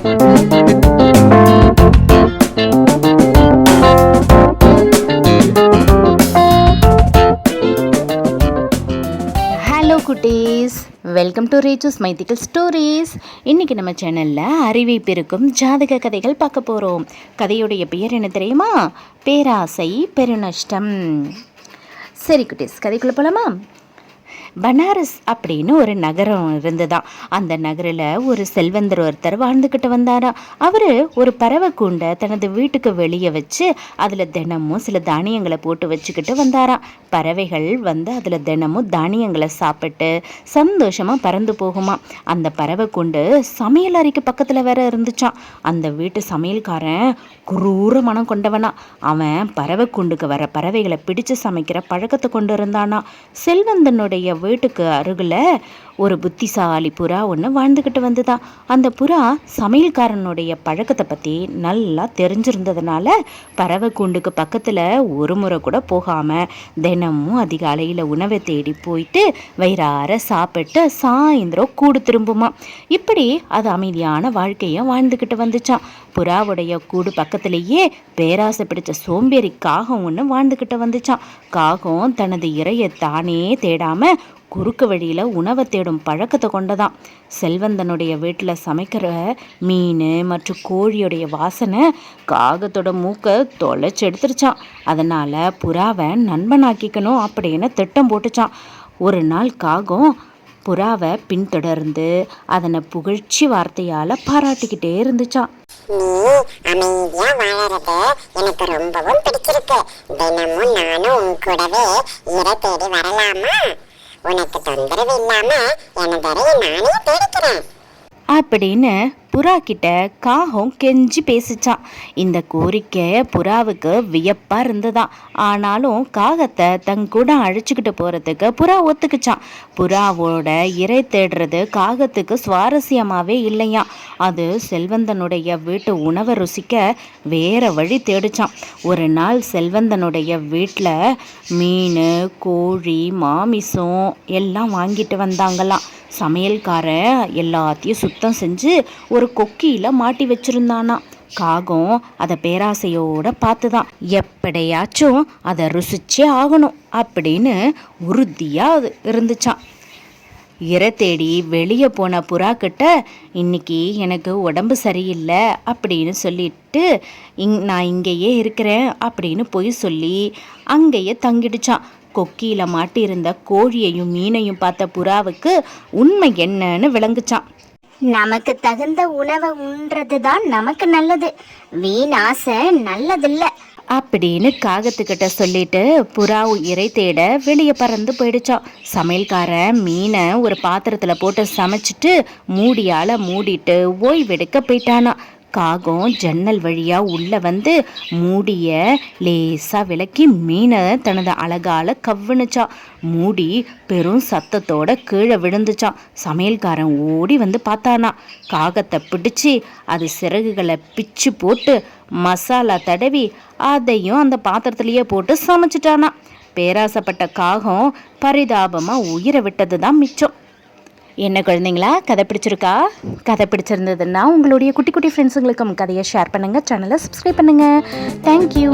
Hello குட்டீஸ், welcome to ரேச்சூஸ் மைத்திக்கல் stories. இன்றைக்கி நம்ம சேனலில் அறிவை பெருக்கும் ஜாதக கதைகள் பார்க்க போகிறோம். கதையுடைய பெயர் என்ன தெரியுமா? பேராசை பெருநஷ்டம். சரி குட்டீஸ், கதைக்குள்ளே போகலாமா? பனாரஸ் அப்படின்னு ஒரு நகரம் இருந்துதான். அந்த நகரில் ஒரு செல்வந்தர் ஒருத்தர் வாழ்ந்துக்கிட்டு வந்தாரா. அவர் ஒரு பறவை கூண்டை தனது வீட்டுக்கு வெளியே வச்சு அதில் தினமும் சில தானியங்களை போட்டு வச்சுக்கிட்டு வந்தாராம். பறவைகள் வந்து அதில் தினமும் தானியங்களை சாப்பிட்டு சந்தோஷமாக பறந்து போகுமா. அந்த பறவை கூண்டு சமையல் அறைக்கு பக்கத்தில் வேற இருந்துச்சான். அந்த வீட்டு சமையல்காரன் குரூர மனம் கொண்டவனா. அவன் பறவை கூண்டுக்கு வர பறவைகளை பிடிச்சு சமைக்கிற பழக்கத்தை கொண்டு இருந்தானா. செல்வந்தனுடைய வீட்டுக்கு அருகில் ஒரு புத்திசாலி புறா ஒன்று வாழ்ந்துக்கிட்டு வந்துதான். அந்த புறா சமையல்காரனுடைய பழக்கத்தை பற்றி நல்லா தெரிஞ்சிருந்ததுனால பறவை கூண்டுக்கு பக்கத்தில் ஒரு முறை கூட போகாமல் தினமும் அதிகாலையில் உணவை தேடி போயிட்டு வயிறார சாப்பிட்டு சாயந்தரம் கூடு திரும்புமா. இப்படி அது அமைதியான வாழ்க்கையை வாழ்ந்துக்கிட்டு வந்துச்சான். புறாவுடைய கூடு பக்கத்திலேயே பேராசை பிடிச்ச சோம்பேறி காகம் ஒன்று வாழ்ந்துக்கிட்டு வந்துச்சான். காகம் தனது இரையை தானே தேடாமல் குறுக்கு வழியில் உணவை தேடும் பழக்கத்தை கொண்டதான். செல்வந்தனுடைய வீட்டில் சமைக்கிற மீன் மற்றும் கோழியுடைய வாசனை காகத்தோட மூக்கை தொலைச்சி எடுத்துருச்சான். அதனால் புறாவை நண்பனாக்கிக்கணும் அப்படின்னு திட்டம் போட்டுச்சான். ஒரு நாள் காகம் புறாவை பின்தொடர்ந்து அதனை புகழ்ச்சி வார்த்தையால் பாராட்டிக்கிட்டே இருந்துச்சான். நீ அமைதியா வாழறது எனக்கு ரொம்பவும் பிடிச்சிருக்கு. தினமும் நானும் உன் கூடவே இறை தேடி வரலாமா? உனக்கு தொந்தரவு இல்லாம எனதரையை நானே தேடிக்கிறேன் அப்படின்னு புறா கிட்ட காகம் கெஞ்சி பேசிச்சான். இந்த கோரிக்கை புறாவுக்கு வியப்பா இருந்ததாம். ஆனாலும் காகத்தை தன் கூட அழைச்சிக்கிட்டு போறதுக்கு புறா ஒத்துக்குச்சான். புறாவோட இறை தேடுறது காகத்துக்கு சுவாரஸ்யமாவே இல்லையா. அது செல்வந்தனுடைய வீட்டு உணவை ருசிக்க வேற வழி தேடிச்சான். ஒரு நாள் செல்வந்தனுடைய வீட்டில் மீன் கோழி மாமிசம் எல்லாம் வாங்கிட்டு வந்தாங்களாம். சமையல்காரன் எல்லாத்தையும் சுத்தம் செஞ்சு ஒரு கொக்கியில் மாட்டி வச்சிருந்தானா. காகம் அதை பேராசையோடு பார்த்துதான் எப்படியாச்சும் அதை ருசிச்சே ஆகணும் அப்படின்னு உறுதியாக இருந்துச்சான். இறை தேடி வெளியே போன புறா கிட்ட இன்னைக்கு எனக்கு உடம்பு சரியில்லை அப்படின்னு சொல்லிட்டு நான் இங்கேயே இருக்கிறேன் அப்படின்னு போய் சொல்லி அங்கேயே தங்கிடுச்சான். கொக்கியில் மாட்டியிருந்த கோழியையும் மீனையும் பார்த்த புறாவுக்கு உண்மை என்னன்னு விளங்குச்சான். நமக்கு தகுந்த உணவை உண்றது தான் நமக்கு நல்லது, வீணாசை நல்லதில்லை அப்படின்னு காகத்துக்கிட்ட சொல்லிட்டு புறாவு இறை தேட வெளியே பறந்து போயிடுச்சான். சமையல்காரன் மீனை ஒரு பாத்திரத்தில் போட்டு சமைச்சிட்டு மூடியால் மூடிட்டு ஓய்வெடுக்க போயிட்டானா. காகம் ஜன்னல் வழியாக உள்ளே வந்து மூடிய லேசாக விலக்கி மீனை தனது அழகால் கவ்வுனுச்சான். மூடி பெரும் சத்தத்தோட கீழே விழுந்துச்சான். சமையல்காரன் ஓடி வந்து பார்த்தானா. காகத்தை பிடிச்சி அது சிறகுகளை பிச்சு போட்டு மசாலா தடவி அதையும் அந்த பாத்திரத்திலேயே போட்டு சமைச்சிட்டானா. பேராசைப்பட்ட காகம் பரிதாபமாக உயிரை விட்டது தான் மிச்சம். என்ன குழந்தைங்களா, கதை பிடிச்சிருக்கா? கதை பிடிச்சிருந்ததுன்னா உங்களுடைய குட்டி குட்டி ஃப்ரெண்ட்ஸுங்களுக்கும் கதையை ஷேர் பண்ணுங்கள், சேனலை சப்ஸ்கிரைப் பண்ணுங்கள். தேங்க்யூ.